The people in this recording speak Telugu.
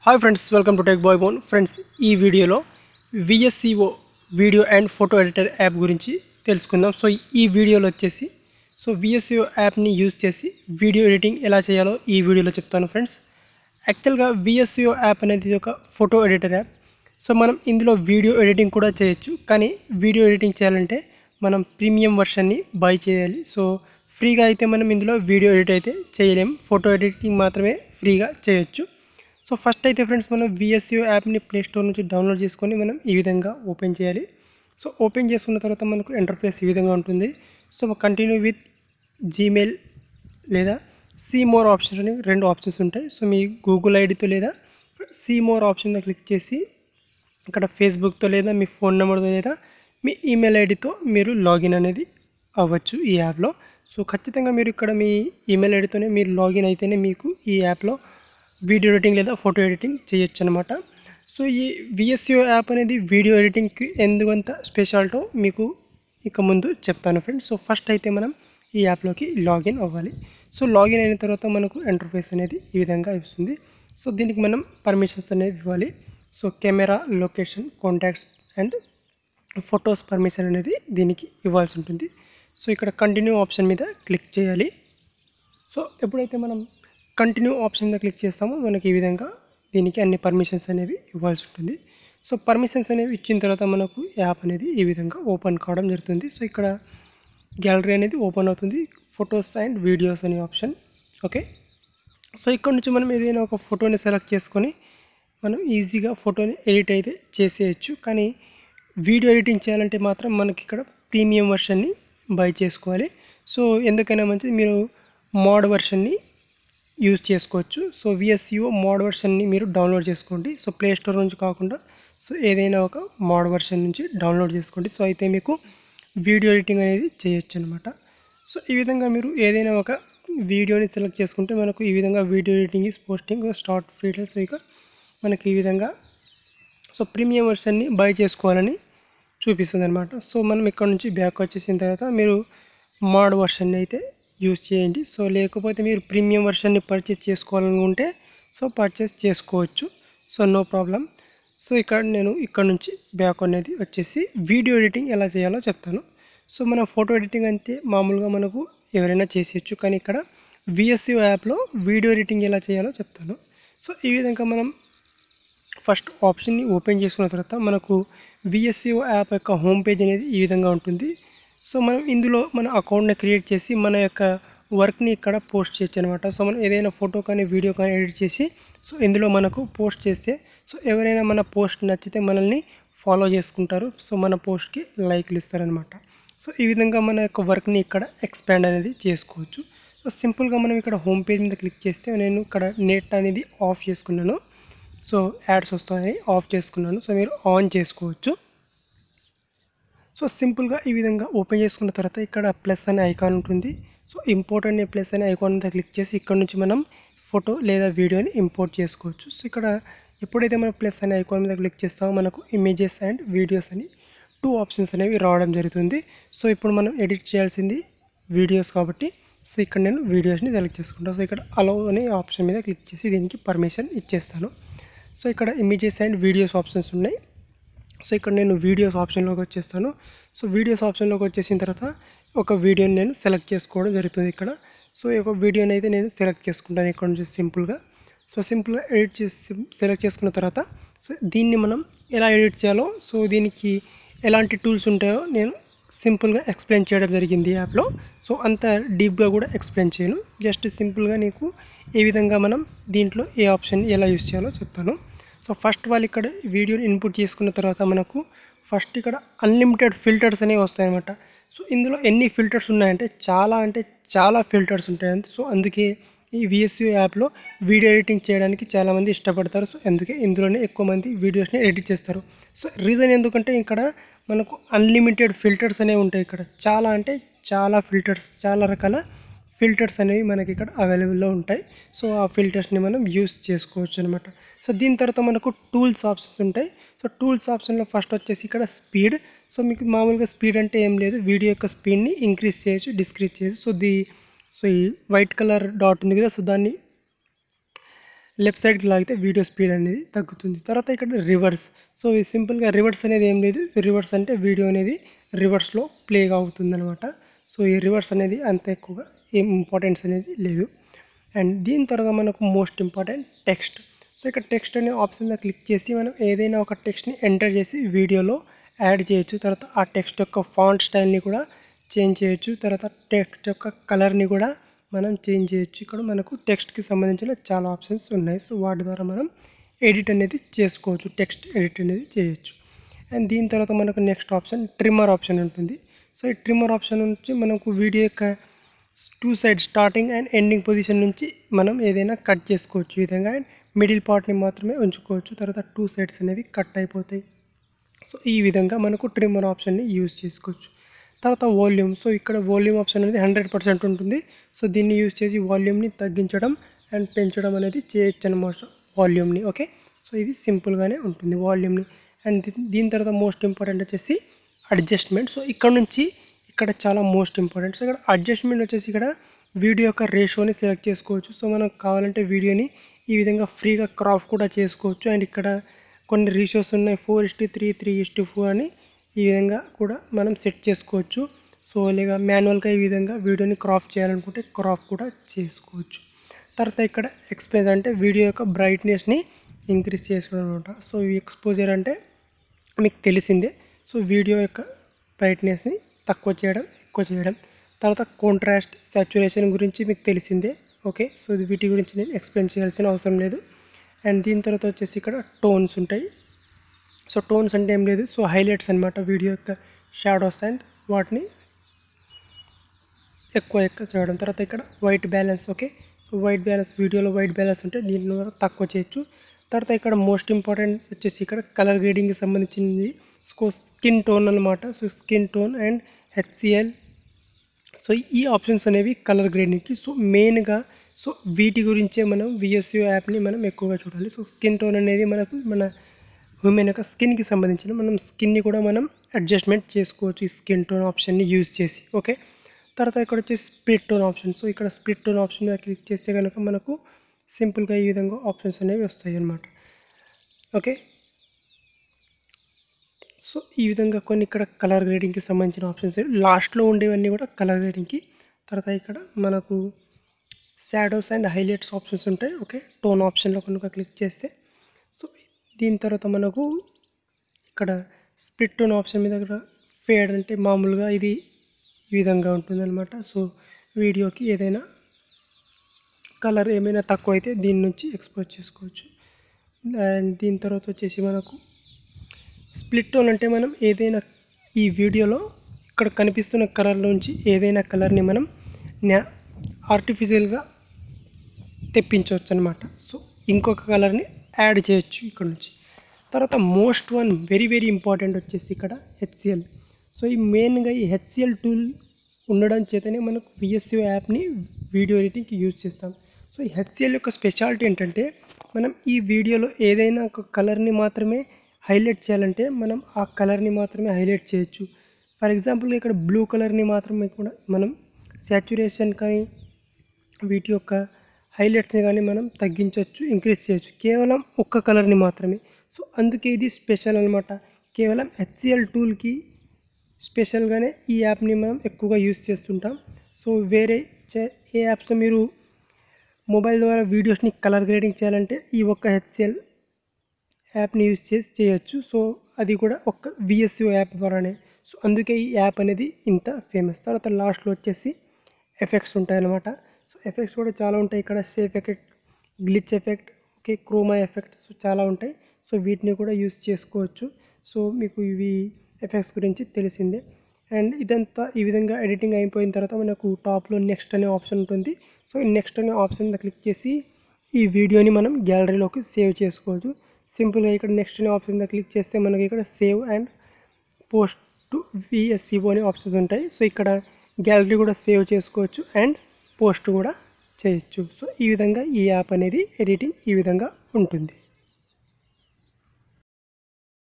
Hi friends, welcome to tech bye bone. Friends, ఈ వీడియోలో VSCO video and photo editor app గురించి తెలుసుకుందాం. సో ఈ వీడియోలో వచ్చేసి VSCO యాప్ని యూజ్ చేసి వీడియో ఎడిటింగ్ ఎలా చేయాలో ఈ వీడియోలో చెప్తాను ఫ్రెండ్స్. యాక్చువల్గా VSCO యాప్ అనేది ఒక ఫోటో ఎడిటర్ యాప్. సో మనం ఇందులో వీడియో ఎడిటింగ్ కూడా చేయొచ్చు, కానీ వీడియో ఎడిటింగ్ చేయాలంటే మనం ప్రీమియం వర్షన్ని బై చేయాలి. సో ఫ్రీగా అయితే మనం ఇందులో వీడియో ఎడిట్ అయితే చేయలేం, ఫోటో ఎడిటింగ్ మాత్రమే ఫ్రీగా చేయొచ్చు. సో ఫస్ట్ అయితే ఫ్రెండ్స్, మనం VSCO యాప్ని ప్లే స్టోర్ నుంచి డౌన్లోడ్ చేసుకొని మనం ఈ విధంగా ఓపెన్ చేయాలి. సో ఓపెన్ చేసుకున్న తర్వాత మనకు ఇంటర్ఫేస్ ఈ విధంగా ఉంటుంది. సో కంటిన్యూ విత్ జీమెయిల్ లేదా సీ మోర్ ఆప్షన్ అని రెండు ఆప్షన్స్ ఉంటాయి. సో మీ గూగుల్ ఐడితో లేదా సీ మోర్ ఆప్షన్ క్లిక్ చేసి ఇక్కడ ఫేస్బుక్తో లేదా మీ ఫోన్ నెంబర్తో లేదా మీ ఈమెయిల్ ఐడితో మీరు లాగిన్ అనేది అవ్వచ్చు ఈ యాప్లో. సో ఖచ్చితంగా మీరు ఇక్కడ మీ ఈమెయిల్ ఐడితోనే మీరు లాగిన్ అయితేనే మీకు ఈ యాప్లో వీడియో ఎడిటింగ్ లేదా ఫోటో ఎడిటింగ్ చేయొచ్చు అనమాట. సో ఈ VSCO యాప్ అనేది వీడియో ఎడిటింగ్కి ఎందుకంత స్పెషాలిటో మీకు ఇక ముందు చెప్తాను ఫ్రెండ్స్. సో ఫస్ట్ అయితే మనం ఈ యాప్లోకి లాగిన్ అవ్వాలి. సో లాగిన్ అయిన తర్వాత మనకు ఇంటర్ఫేస్ అనేది ఈ విధంగా వస్తుంది. సో దీనికి మనం పర్మిషన్స్ అనేది ఇవ్వాలి. So camera, location, contacts and photos permission అనేది దీనికి ఇవ్వాల్సి ఉంటుంది. సో ఇక్కడ కంటిన్యూ ఆప్షన్ మీద క్లిక్ చేయాలి. సో ఎప్పుడైతే మనం కంటిన్యూ ఆప్షన్ మీద క్లిక్ చేస్తామో మనకి ఈ విధంగా దీనికి అన్ని పర్మిషన్స్ అనేవి ఇవ్వాల్సి ఉంటుంది. సో పర్మిషన్స్ అనేవి ఇచ్చిన తర్వాత మనకు యాప్ అనేది ఈ విధంగా ఓపెన్ కావడం జరుగుతుంది. సో ఇక్కడ గ్యాలరీ అనేది ఓపెన్ అవుతుంది, ఫొటోస్ అండ్ వీడియోస్ అనే ఆప్షన్. ఓకే, సో ఇక్కడ నుంచి మనం ఏదైనా ఒక ఫోటోని సెలెక్ట్ చేసుకొని మనం ఈజీగా ఫోటోని ఎడిట్ అయితే చేసేయచ్చు. కానీ వీడియో ఎడిటింగ్ చేయాలంటే మాత్రం మనకి ఇక్కడ ప్రీమియం వర్షన్ని బై చేసుకోవాలి. సో ఎందుకైనా మంచిది మీరు మోడ్ వర్షన్ని యూజ్ చేసుకోవచ్చు. సో VSCO మోడ్ వర్షన్ని మీరు డౌన్లోడ్ చేసుకోండి. సో ప్లే స్టోర్ నుంచి కాకుండా సో ఏదైనా ఒక మోడ్ వర్షన్ నుంచి డౌన్లోడ్ చేసుకోండి. సో అయితే మీకు వీడియో ఎడిటింగ్ అనేది చేయొచ్చు అనమాట. సో ఈ విధంగా మీరు ఏదైనా ఒక వీడియోని సెలెక్ట్ చేసుకుంటే మనకు ఈ విధంగా video editing is posting start field. So ఇక మనకి ఈ విధంగా సో ప్రీమియం వర్షన్ని బై చేసుకోవాలని చూపిస్తుంది అనమాట. సో మనం ఇక్కడ నుంచి బ్యాక్ వచ్చేసిన తర్వాత మీరు మోడ్ వర్షన్ని అయితే యూజ్ చేయండి. సో లేకపోతే మీరు ప్రీమియం వర్షన్ని పర్చేస్ చేసుకోవాలనుకుంటే సో పర్చేస్ చేసుకోవచ్చు. So no problem. సో నేను ఇక్కడ నుంచి బ్యాక్ అనేది వచ్చేసి వీడియో ఎడిటింగ్ ఎలా చేయాలో చెప్తాను. సో మన ఫోటో ఎడిటింగ్ అంటే మామూలుగా మనకు ఎవరైనా చేసేయచ్చు, కానీ ఇక్కడ VSCO యాప్లో వీడియో ఎడిటింగ్ ఎలా చేయాలో చెప్తాను. సో ఈ విధంగా మనం ఫస్ట్ ఆప్షన్ని ఓపెన్ చేసుకున్న తర్వాత మనకు VSCO యాప్ యొక్క హోమ్ పేజ్ అనేది ఈ విధంగా ఉంటుంది. సో మనం ఇందులో మన అకౌంట్ని క్రియేట్ చేసి మన యొక్క వర్క్ని ఇక్కడ పోస్ట్ చేయొచ్చు అనమాట. సో మనం ఏదైనా ఫోటో కానీ వీడియో కానీ ఎడిట్ చేసి సో ఇందులో మనకు పోస్ట్ చేస్తే సో ఎవరైనా మన పోస్ట్ నచ్చితే మనల్ని ఫాలో చేసుకుంటారు. సో మన పోస్ట్కి లైక్లు ఇస్తారనమాట. సో ఈ విధంగా మన యొక్క వర్క్ని ఇక్కడ ఎక్స్పాండ్ అనేది చేసుకోవచ్చు. సో సింపుల్గా మనం ఇక్కడ హోమ్ పేజ్ మీద క్లిక్ చేస్తే నేను ఇక్కడ నెట్ అనేది ఆఫ్ చేసుకున్నాను. సో యాడ్స్ వస్తాయని ఆఫ్ చేసుకున్నాను. సో మీరు ఆన్ చేసుకోవచ్చు. సో సింపుల్గా ఈ విధంగా ఓపెన్ చేసుకున్న తర్వాత ఇక్కడ ప్లస్ అనే ఐకాన్ ఉంటుంది. సో ఇంపోర్ట్ అనే ప్లస్ అనే ఐకాన్ మీద క్లిక్ చేసి ఇక్కడ నుంచి మనం ఫోటో లేదా వీడియోని ఇంపోర్ట్ చేసుకోవచ్చు. సో ఇక్కడ ఎప్పుడైతే మనం ప్లస్ అనే ఐకాన్ మీద క్లిక్ చేస్తామో మనకు ఇమేజెస్ అండ్ వీడియోస్ అని 2 ఆప్షన్స్ అనేవి రావడం జరుగుతుంది. సో ఇప్పుడు మనం ఎడిట్ చేయాల్సింది వీడియోస్ కాబట్టి సో ఇక్కడ నేను వీడియోస్ని సెలెక్ట్ చేసుకుంటాను. సో ఇక్కడ అలౌ అనే ఆప్షన్ మీద క్లిక్ చేసి దీనికి పర్మిషన్ ఇచ్చేస్తాను. సో ఇక్కడ ఇమేజెస్ అండ్ వీడియోస్ ఆప్షన్స్ ఉన్నాయి. సో ఇక్కడ నేను వీడియోస్ ఆప్షన్లోకి వచ్చేస్తాను. సో వీడియోస్ ఆప్షన్లోకి వచ్చేసిన తర్వాత ఒక వీడియోని నేను సెలెక్ట్ చేసుకోవడం జరుగుతుంది ఇక్కడ. సో ఒక వీడియోని అయితే నేను సెలెక్ట్ చేసుకుంటాను ఇక్కడ నుంచి సింపుల్గా. సో సింపుల్గా ఎడిట్ చేసి సెలెక్ట్ చేసుకున్న తర్వాత సో దీన్ని మనం ఎలా ఎడిట్ చేయాలో సో దీనికి ఎలాంటి టూల్స్ ఉంటాయో నేను సింపుల్గా ఎక్స్ప్లెయిన్ చేయడం జరిగింది ఈ యాప్లో. సో అంత డీప్గా కూడా ఎక్స్ప్లెయిన్ చేయను, జస్ట్ సింపుల్గా నీకు ఏ విధంగా మనం దీంట్లో ఏ ఆప్షన్ ఎలా యూజ్ చేయాలో చెప్తాను. సో ఫస్ట్ వాళ్ళు ఇక్కడ వీడియోని ఇన్పుట్ చేసుకున్న తర్వాత మనకు ఫస్ట్ ఇక్కడ అన్లిమిటెడ్ ఫిల్టర్స్ అనేవి వస్తాయన్నమాట. సో ఇందులో ఎన్ని ఫిల్టర్స్ ఉన్నాయంటే చాలా ఫిల్టర్స్ ఉంటాయి. సో అందుకే ఈ VSCO యాప్లో వీడియో ఎడిటింగ్ చేయడానికి చాలామంది ఇష్టపడతారు. సో అందుకే ఇందులోనే ఎక్కువ మంది వీడియోస్ని ఎడిట్ చేస్తారు. సో రీజన్ ఎందుకంటే ఇక్కడ మనకు అన్లిమిటెడ్ ఫిల్టర్స్ అనేవి ఉంటాయి. ఇక్కడ చాలా ఫిల్టర్స్, చాలా రకాల ఫిల్టర్స్ అనేవి మనకి ఇక్కడ అవైలబుల్లో ఉంటాయి. సో ఆ ఫిల్టర్స్ని మనం యూస్ చేసుకోవచ్చు అనమాట. సో దీని తర్వాత మనకు టూల్స్ ఆప్షన్స్ ఉంటాయి. సో టూల్స్ ఆప్షన్లో ఫస్ట్ వచ్చేసి ఇక్కడ స్పీడ్. సో మీకు మామూలుగా స్పీడ్ అంటే ఏం లేదు, వీడియో యొక్క స్పీడ్ని ఇంక్రీజ్ చేయొచ్చు, డిస్క్రీజ్ చేయొచ్చు. సో ఈ వైట్ కలర్ డాట్ ఉంది కదా, సో దాన్ని లెఫ్ట్ సైడ్కి లాగితే వీడియో స్పీడ్ అనేది తగ్గుతుంది. తర్వాత ఇక్కడ రివర్స్. సో ఇది సింపుల్గా రివర్స్ అనేది ఏం లేదు, రివర్స్ అంటే వీడియో అనేది రివర్స్లో ప్లేగా అవుతుందన్నమాట. సో ఈ రివర్స్ అనేది అంత ఎక్కువగా ఏం ఇంపార్టెన్స్ అనేది లేదు. అండ్ దీని తర్వాత మనకు మోస్ట్ ఇంపార్టెంట్ టెక్స్ట్. సో ఇక్కడ టెక్స్ట్ అనే ఆప్షన్ మీద క్లిక్ చేసి మనం ఏదైనా ఒక టెక్స్ట్ని ఎంటర్ చేసి వీడియోలో యాడ్ చేయొచ్చు. తర్వాత ఆ టెక్స్ట్ యొక్క ఫాంట్ స్టైల్ని కూడా చేంజ్ చేయొచ్చు. తర్వాత టెక్స్ట్ యొక్క కలర్ని కూడా మనం చేంజ్ చేయొచ్చు. ఇక్కడ మనకు టెక్స్ట్కి సంబంధించిన చాలా ఆప్షన్స్ ఉన్నాయి. సో వాటి ద్వారా మనం ఎడిట్ అనేది చేసుకోవచ్చు, టెక్స్ట్ ఎడిట్ అనేది చేయొచ్చు. అండ్ దీని తర్వాత మనకు నెక్స్ట్ ఆప్షన్ ట్రిమ్మర్ ఆప్షన్ ఉంటుంది. సో ఈ ట్రిమ్మర్ ఆప్షన్ నుంచి మనకు వీడియో యొక్క 2 side starting and ending position నుంచి మనం ఏదైనా కట్ చేసుకోవచ్చు ఈ విధంగా. అండ్ మిడిల్ పార్ట్ని మాత్రమే ఉంచుకోవచ్చు. తర్వాత 2 సైడ్స్ అనేవి కట్ అయిపోతాయి. సో ఈ విధంగా మనకు ట్రిమ్మర్ ఆప్షన్ని యూజ్ చేసుకోవచ్చు. తర్వాత వాల్యూమ్. సో ఇక్కడ వాల్యూమ్ ఆప్షన్ అనేది 100% ఉంటుంది. సో దీన్ని యూజ్ చేసి వాల్యూమ్ని తగ్గించడం అండ్ పెంచడం అనేది చేయొచ్చు అన్నమాట వాల్యూమ్ని. ఓకే, సో ఇది సింపుల్గానే ఉంటుంది వాల్యూమ్ని. అండ్ దీని తర్వాత మోస్ట్ ఇంపార్టెంట్ వచ్చేసి అడ్జస్ట్మెంట్. సో ఇక్కడ నుంచి ఇక్కడ చాలా మోస్ట్ ఇంపార్టెంట్. సో ఇక్కడ అడ్జస్ట్మెంట్ వచ్చేసి ఇక్కడ వీడియో యొక్క రేషియోని సెలెక్ట్ చేసుకోవచ్చు. సో మనకు కావాలంటే వీడియోని ఈ విధంగా ఫ్రీగా క్రాప్ కూడా చేసుకోవచ్చు. అండ్ ఇక్కడ కొన్ని రేషియోస్ ఉన్నాయి, 4:3, 3:4 అని ఈ విధంగా కూడా మనం సెట్ చేసుకోవచ్చు. సో లేక మాన్యువల్గా ఈ విధంగా వీడియోని క్రాప్ చేయాలనుకుంటే క్రాప్ కూడా చేసుకోవచ్చు. తర్వాత ఇక్కడ ఎక్స్పోజ్ అంటే వీడియో యొక్క బ్రైట్నెస్ని ఇంక్రీజ్ చేసుకోవడం అనమాట. సో ఎక్స్పోజర్ అంటే మీకు తెలిసిందే. సో వీడియో యొక్క బ్రైట్నెస్ని తక్కువ చేయడం, ఎక్కువ చేయడం. తర్వాత కాంట్రాస్ట్, సాచురేషన్ గురించి మీకు తెలిసిందే. ఓకే, సో వీటి గురించి నేను ఎక్స్ప్లెయిన్ చేయాల్సిన అవసరం లేదు. అండ్ దీని తర్వాత వచ్చేసి ఇక్కడ టోన్స్ ఉంటాయి. సో టోన్స్ అంటే ఏం లేదు, సో హైలైట్స్ అనమాట, వీడియో యొక్క షాడోస్ అండ్ వాటిని ఎక్కువ చేయడం. తర్వాత ఇక్కడ white balance. Okay, so white balance, వీడియోలో వైట్ బ్యాలెన్స్ ఉంటే దీన్ని తక్కువ చేయొచ్చు. తర్వాత ఇక్కడ మోస్ట్ ఇంపార్టెంట్ వచ్చేసి ఇక్కడ కలర్ గ్రేడింగ్కి సంబంధించింది స్కిన్ టోన్ అనమాట. So skin tone and HCL. So ఈ ఆప్షన్స్ అనేవి కలర్ గ్రేడింగ్కి. సో మెయిన్గా సో వీటి గురించే మనం VSCO యాప్ని మనం ఎక్కువగా చూడాలి. సో స్కిన్ టోన్ అనేది మనకు మన హ్యూమన్ యొక్క స్కిన్కి సంబంధించిన మనం స్కిన్ని కూడా మనం అడ్జస్ట్మెంట్ చేసుకోవచ్చు ఈ స్కిన్ టోన్ ఆప్షన్ని యూజ్ చేసి. ఓకే, తర్వాత ఇక్కడ వచ్చేసి స్ప్లిట్ టోన్ ఆప్షన్. సో ఇక్కడ స్ప్లిట్ టోన్ ఆప్షన్ మీద క్లిక్ చేస్తే కనుక మనకు సింపుల్గా ఈ విధంగా ఆప్షన్స్ అనేవి వస్తాయి అన్నమాట. ఓకే, సో ఈ విధంగా కొన్ని ఇక్కడ కలర్ గ్రేడింగ్కి సంబంధించిన ఆప్షన్స్ లాస్ట్లో ఉండేవన్నీ కూడా కలర్ గ్రేడింగ్కి. తర్వాత ఇక్కడ మనకు షాడోస్ అండ్ హైలైట్స్ ఆప్షన్స్ ఉంటాయి. ఓకే, టోన్ ఆప్షన్లో కనుక క్లిక్ చేస్తే. సో దీని తర్వాత మనకు ఇక్కడ స్ప్లిట్ టోన్ ఆప్షన్ మీద కూడా ఫేడ్ అంటే మామూలుగా ఇది ఈ విధంగా ఉంటుందన్నమాట. సో వీడియోకి ఏదైనా కలర్ ఏమైనా తక్కువ అయితే దీని నుంచి ఎక్స్పోజ్ చేసుకోవచ్చు. అండ్ దీని తర్వాత వచ్చేసి మనకు స్ప్లిట్ టోన్ అంటే మనం ఏదైనా ఈ వీడియోలో ఇక్కడ కనిపిస్తున్న కలర్ నుంచి ఏదైనా కలర్ని మనం ఆర్టిఫిషియల్గా తెప్పించవచ్చు అనమాట. సో ఇంకొక కలర్ని యాడ్ చేయొచ్చు ఇక్కడ నుంచి. తర్వాత most one very very important వచ్చేసి ఇక్కడ HCL. సో ఈ మెయిన్గా ఈ HCL టూల్ ఉండడం చేతనే మనకు VSCO యాప్ని వీడియో ఎడిటింగ్కి యూజ్ చేస్తాం. సో ఈ HCL యొక్క స్పెషాలిటీ ఏంటంటే మనం ఈ వీడియోలో ఏదైనా ఒక కలర్ని మాత్రమే హైలైట్ చేయాలంటే మనం ఆ కలర్ని మాత్రమే హైలైట్ చేయొచ్చు. ఫర్ ఎగ్జాంపుల్గా ఇక్కడ బ్లూ కలర్ని మాత్రమే కూడా మనం సాచురేషన్ కానీ వీటి యొక్క హైలైట్స్ని కానీ మనం తగ్గించవచ్చు, ఇంక్రీజ్ చేయొచ్చు, కేవలం ఒక్క కలర్ని మాత్రమే. సో అందుకే ఇది స్పెషల్ అనమాట. కేవలం HCL టూల్కి స్పెషల్గానే ఈ యాప్ని మనం ఎక్కువగా యూజ్ చేస్తుంటాం. సో వేరే ఏ యాప్స్లో మీరు మొబైల్ ద్వారా వీడియోస్ని కలర్ గ్రేడింగ్ చేయాలంటే ఈ ఒక్క HCL యాప్ని యూజ్ చేసి చేయొచ్చు. సో అది కూడా ఒక్క VSCO యాప్ ద్వారానే. సో అందుకే ఈ యాప్ అనేది ఇంత ఫేమస్. తర్వాత లాస్ట్లో వచ్చేసి ఎఫెక్ట్స్ ఉంటాయన్నమాట. సో ఎఫెక్ట్స్ కూడా చాలా ఉంటాయి. ఇక్కడ safe effect, glitch effect, okay, Croma effect, so చాలా ఉంటాయి. సో వీటిని కూడా యూజ్ చేసుకోవచ్చు. సో మీకు ఇవి ఎఫెక్ట్స్ గురించి తెలిసిందే. అండ్ ఇదంతా ఈ విధంగా ఎడిటింగ్ అయిపోయిన తర్వాత మనకు టాప్లో నెక్స్ట్ అనే ఆప్షన్ ఉంటుంది. సో ఈ నెక్స్ట్ అనే ఆప్షన్ మీద క్లిక్ చేసి ఈ వీడియోని మనం గ్యాలరీలోకి సేవ్ చేసుకోవచ్చు. సింపుల్గా ఇక్కడ నెక్స్ట్ అనే ఆప్షన్ మీద క్లిక్ చేస్తే మనకి ఇక్కడ save and post to VSCO అనే ఆప్షన్స్ ఉంటాయి. సో ఇక్కడ గ్యాలరీ కూడా సేవ్ చేసుకోవచ్చు అండ్ పోస్ట్ కూడా చేయొచ్చు. సో ఈ విధంగా ఈ యాప్ అనేది ఎడిటింగ్ ఈ విధంగా ఉంటుంది.